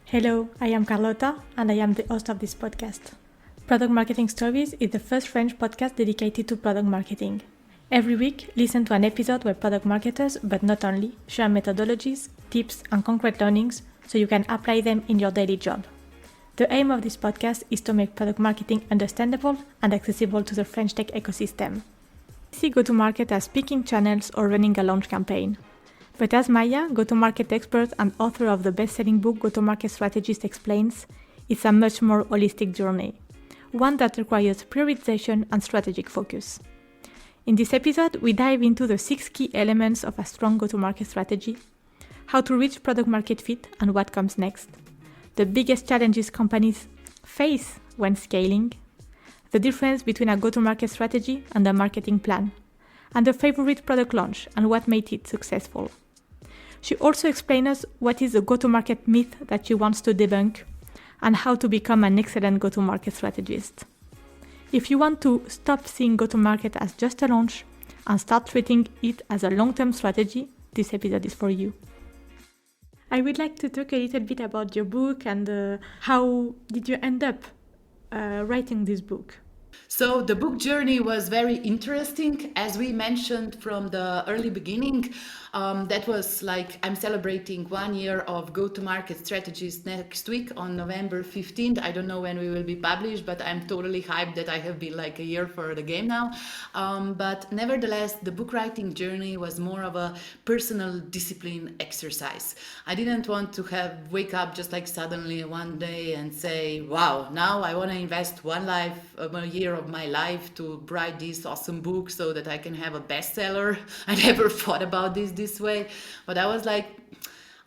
Hello, I am Carlotta and I am the host of this podcast. Product Marketing Stories is the first French podcast dedicated to product marketing. Every week, listen to an episode where product marketers, but not only, share methodologies, tips, and concrete learnings so you can apply them in your daily job. The aim of this podcast is to make product marketing understandable and accessible to the French tech ecosystem. See Go-To-Market as speaking channels or running a launch campaign. But as Maja, go-to-market expert and author of the best-selling book Go-To-Market Strategist explains, it's a much more holistic journey, one that requires prioritization and strategic focus. In this episode, we dive into the 6 key elements of a strong go-to-market strategy, how to reach product market fit and what comes next, the biggest challenges companies face when scaling, the difference between a go-to-market strategy and a marketing plan, and the favorite product launch and what made it successful. She also explains us what is a go-to-market myth that she wants to debunk and how to become an excellent go-to-market strategist. If you want to stop seeing go-to-market as just a launch and start treating it as a long-term strategy, this episode is for you. I would like to talk a little bit about your book and how did you end up writing this book? So the book journey was very interesting. As we mentioned from the early beginning, that was like I'm celebrating 1 year of Go-To-Market Strategist next week on November 15th. I don't know when we will be published, but I'm totally hyped that I have been like a year for the game now. But nevertheless, the book writing journey was more of a personal discipline exercise. I didn't want to wake up just like suddenly one day and say, wow, now I want to invest a year of my life to write this awesome book so that I can have a bestseller. I never thought about this way, but I was like,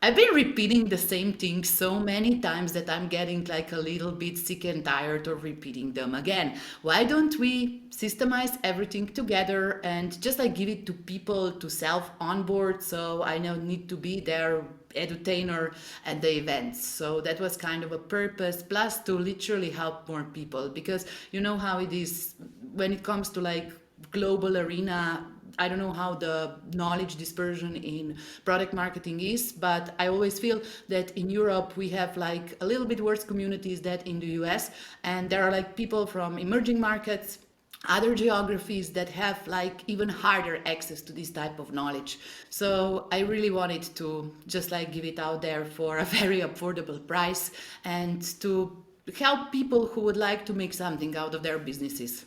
I've been repeating the same thing so many times that I'm getting like a little bit sick and tired of repeating them again. Why don't we systemize everything together and just like give it to people to self-onboard, so I don't need to be their edutainer at the events. So that was kind of a purpose, plus to literally help more people, because you know how it is when it comes to like global arena. I don't know how the knowledge dispersion in product marketing is, but I always feel that in Europe we have like a little bit worse communities than in the US, and there are like people from emerging markets, other geographies that have like even harder access to this type of knowledge. So I really wanted to just like give it out there for a very affordable price and to help people who would like to make something out of their businesses.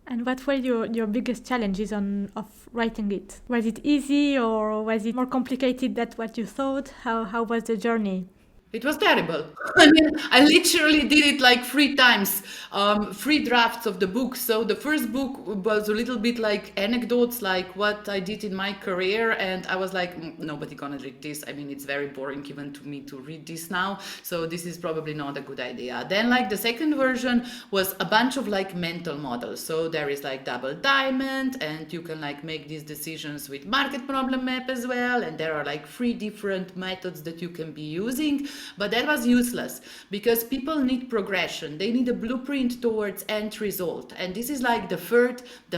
And what were your biggest challenges of writing it? Was it easy or was it more complicated than what you thought? How was the journey? It was terrible. I mean, I literally did it like 3 times, 3 drafts of the book. So the first book was a little bit like anecdotes, like what I did in my career. And I was like, nobody gonna read this. I mean, it's very boring even to me to read this now. So this is probably not a good idea. Then like the second version was a bunch of like mental models. So there is like double diamond, and you can like make these decisions with market problem map as well. And there are like 3 different methods that you can be using. But that was useless because people need progression. They need a blueprint towards end result. And this is like the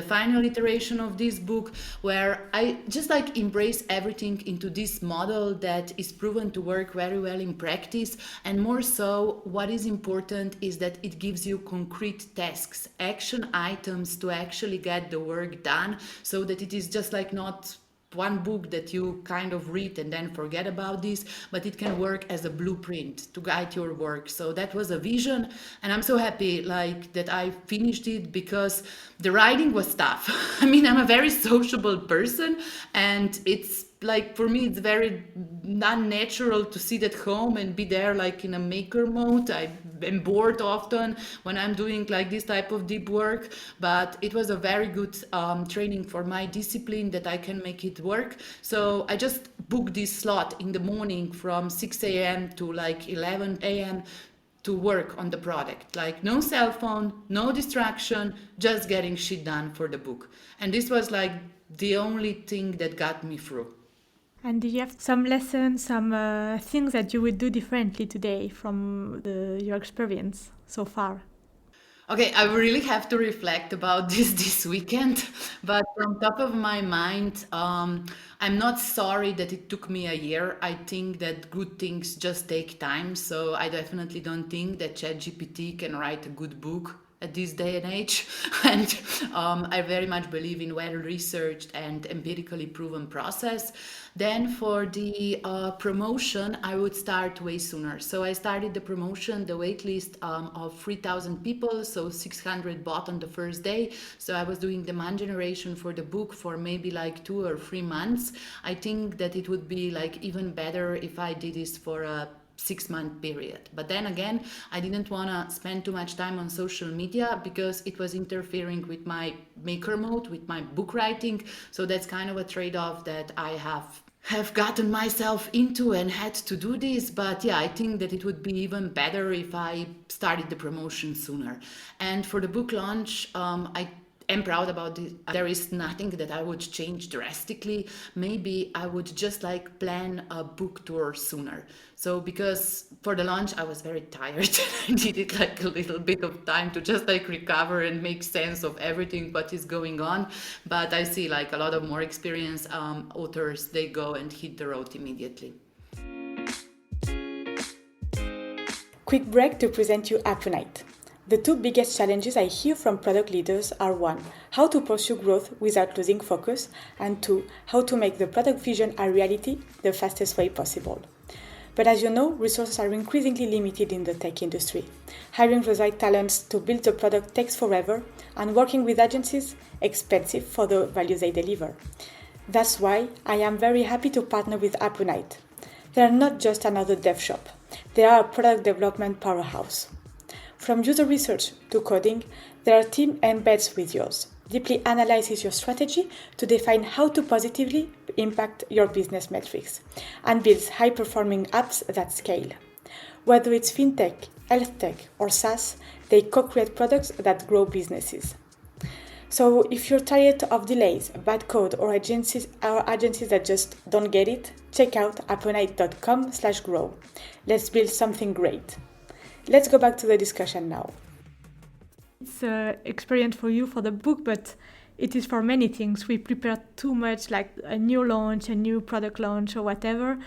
final iteration of this book, where I just like embrace everything into this model that is proven to work very well in practice. And more so, what is important is that it gives you concrete tasks, action items to actually get the work done, so that it is just like not one book that you kind of read and then forget about this, but it can work as a blueprint to guide your work. So that was a vision, and I'm so happy like that I finished it, because the writing was tough. I mean, I'm a very sociable person, and it's like for me it's very unnatural to sit at home and be there like in a maker mode. I am bored often when I'm doing like this type of deep work, but it was a very good training for my discipline that I can make it work. So I just booked this slot in the morning from 6 a.m. to like 11 a.m. to work on the product. Like no cell phone, no distraction, just getting shit done for the book. And this was like the only thing that got me through. And do you have some lessons, some things that you would do differently today from your experience so far? Okay, I really have to reflect about this weekend, but on top of my mind, I'm not sorry that it took me a year. I think that good things just take time, so I definitely don't think that ChatGPT can write a good book at this day and age. And I very much believe in well-researched and empirically proven process. Then for the promotion, I would start way sooner. So I started the promotion, the wait list of 3,000 people, so 600 bought on the first day. So I was doing demand generation for the book for maybe like 2 or 3 months. I think that it would be like even better if I did this for a 6-month period. But then again, I didn't want to spend too much time on social media because it was interfering with my maker mode, with my book writing. So that's kind of a trade-off that I have gotten myself into and had to do this. But yeah, I think that it would be even better if I started the promotion sooner. And for the book launch, I am proud about it. There is nothing that I would change drastically. Maybe I would just like plan a book tour sooner. So because for the launch I was very tired. I needed like a little bit of time to just like recover and make sense of everything what is going on. But I see like a lot of more experienced authors, they go and hit the road immediately. Quick break to present you Apunite. The two biggest challenges I hear from product leaders are 1. How to pursue growth without losing focus, and 2. How to make the product vision a reality the fastest way possible. But as you know, resources are increasingly limited in the tech industry. Hiring the right talents to build the product takes forever, and working with agencies, expensive for the value they deliver. That's why I am very happy to partner with Apunite. They are not just another dev shop. They are a product development powerhouse. From user research to coding, their team embeds with yours, deeply analyzes your strategy to define how to positively impact your business metrics, and builds high-performing apps that scale. Whether it's fintech, health tech, or SaaS, they co-create products that grow businesses. So if you're tired of delays, bad code, or agencies that just don't get it, check out apunite.com/grow. Let's build something great. Let's go back to the discussion now. It's an experience for you for the book, but it is for many things. We prepare too much, like a new launch, a new product launch, or whatever,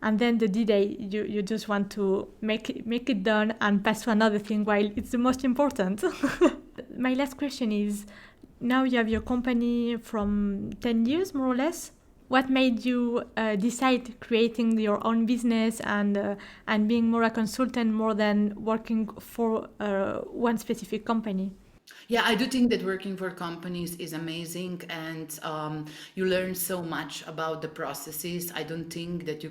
and then the D-Day, you just want to make it done and pass to another thing while it's the most important. My last question is, now you have your company from 10 years, more or less. What made you decide creating your own business and being more a consultant more than working for one specific company? Yeah, I do think that working for companies is amazing, and you learn so much about the processes. I don't think that you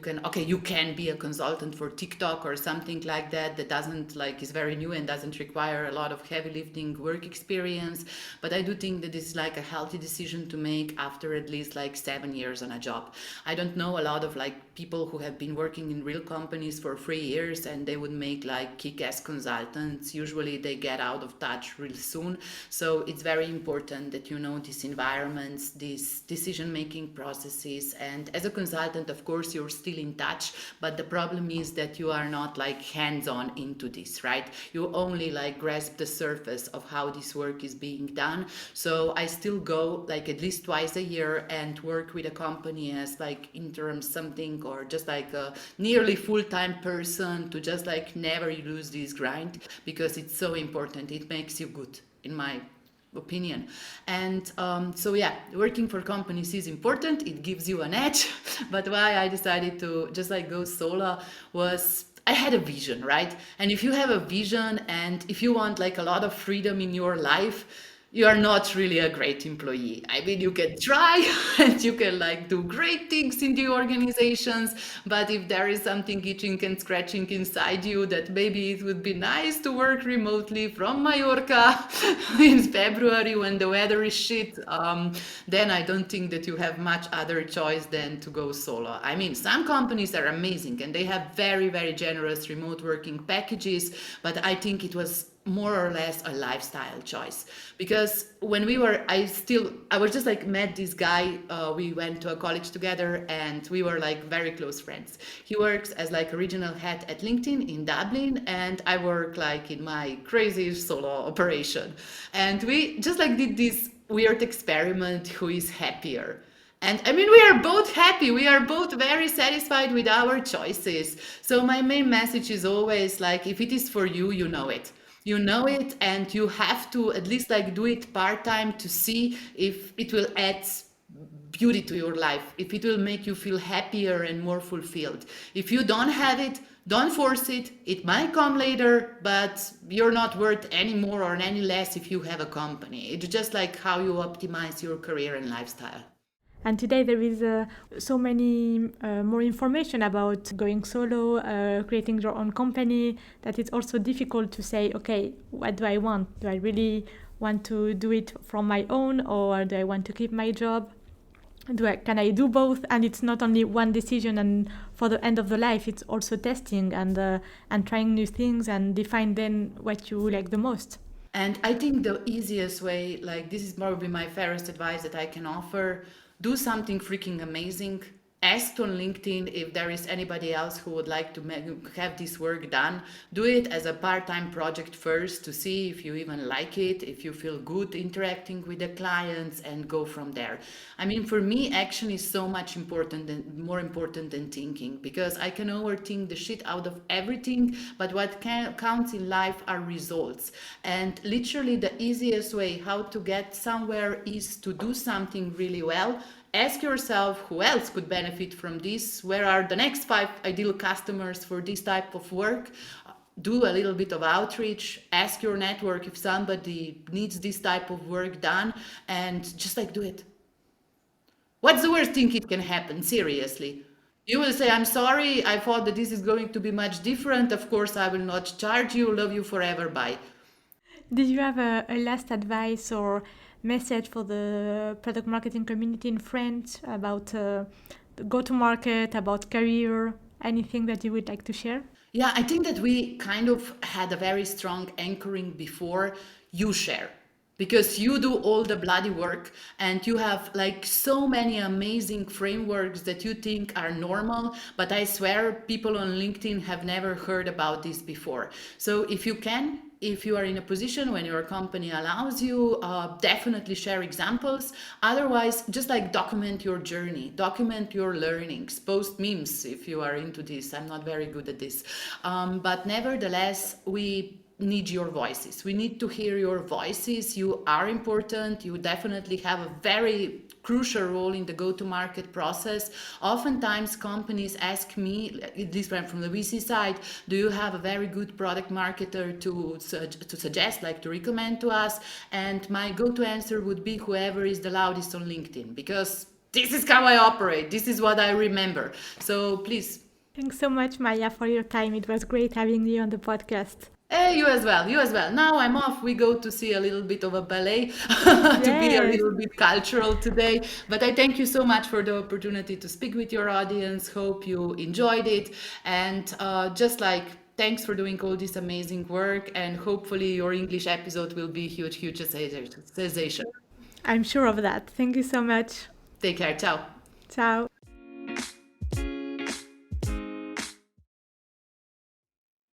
can be a consultant for TikTok or something like that doesn't is very new and doesn't require a lot of heavy lifting work experience. But I do think that this is like a healthy decision to make after at least 7 years on a job. I don't know a lot of people who have been working in real companies for 3 years and they would make kick-ass consultants. Usually they get out of touch real soon. So it's very important that you know these environments, these decision-making processes. And as a consultant, of course, you're still in touch, but the problem is that you are not hands-on into this, right? You only grasp the surface of how this work is being done. So I still go at least twice a year and work with a company as interim something, or just a nearly full-time person to just never lose this grind, because it's so important. It makes you good, in my opinion. And so yeah, working for companies is important. It gives you an edge. But why I decided to just go solo was I had a vision, right? And if you have a vision and if you want a lot of freedom in your life, you are not really a great employee. I mean, you can try and you can do great things in the organizations, but if there is something itching and scratching inside you that maybe it would be nice to work remotely from Mallorca in February when the weather is shit, then I don't think that you have much other choice than to go solo. I mean, some companies are amazing and they have very, very generous remote working packages, but I think it was more or less a lifestyle choice. Because when we were, I was just like met this guy. We went to a college together and we were like very close friends. He works as like a regional head at LinkedIn in Dublin, and I work like in my crazy solo operation. And we just like did this weird experiment, who is happier. And I mean, we are both happy. We are both very satisfied with our choices. So my main message is always like, if it is for you, you know it. You know it, and you have to at least like do it part-time to see if it will add beauty to your life, if it will make you feel happier and more fulfilled. If you don't have it, don't force it. It might come later, but you're not worth any more or any less if you have a company. It's just like how you optimize your career and lifestyle. And today there is so many more information about going solo, creating your own company, that it's also difficult to say, okay, what do I want? Do I really want to do it from my own, or do I want to keep my job? Can I do both? And it's not only one decision, and for the end of the life, it's also testing and trying new things and define then what you like the most. And I think the easiest way, like this is probably my fairest advice that I can offer, do something freaking amazing. Ask on LinkedIn if there is anybody else who would like to have this work done. Do it as a part-time project first to see if you even like it, if you feel good interacting with the clients, and go from there. I mean, for me, action is so much more important than thinking, because I can overthink the shit out of everything, but what counts in life are results. And literally the easiest way how to get somewhere is to do something really well. Ask yourself who else could benefit from this. Where are the next 5 ideal customers for this type of work? Do a little bit of outreach. Ask your network if somebody needs this type of work done, and just like do it. What's the worst thing it can happen? Seriously. You will say, I'm sorry, I thought that this is going to be much different. Of course, I will not charge you. Love you forever. Bye. Did you have a last advice or message for the product marketing community in France about the go-to-market, about career, anything that you would like to share? Yeah, I think that we kind of had a very strong anchoring before. You share, because you do all the bloody work, and you have like so many amazing frameworks that you think are normal, but I swear people on LinkedIn have never heard about this before. So if you are in a position when your company allows you, definitely share examples. Otherwise, just like document your journey, document your learnings, post memes if you are into this. I'm not very good at this. But nevertheless, we need your voices. We need to hear your voices. You are important. You definitely have a very crucial role in the go-to-market process. Oftentimes companies ask me, this went from the VC side, do you have a very good product marketer to suggest, like to recommend to us? And my go-to answer would be whoever is the loudest on LinkedIn, because this is how I operate. This is what I remember. So please. Thanks so much, Maja, for your time. It was great having you on the podcast. Hey, you as well, you as well. Now I'm off. We go to see a little bit of a ballet to be a Yes. little bit cultural today. But I thank you so much for the opportunity to speak with your audience. Hope you enjoyed it. And just like, thanks for doing all this amazing work. And hopefully your English episode will be huge, huge sensation. I'm sure of that. Thank you so much. Take care. Ciao. Ciao.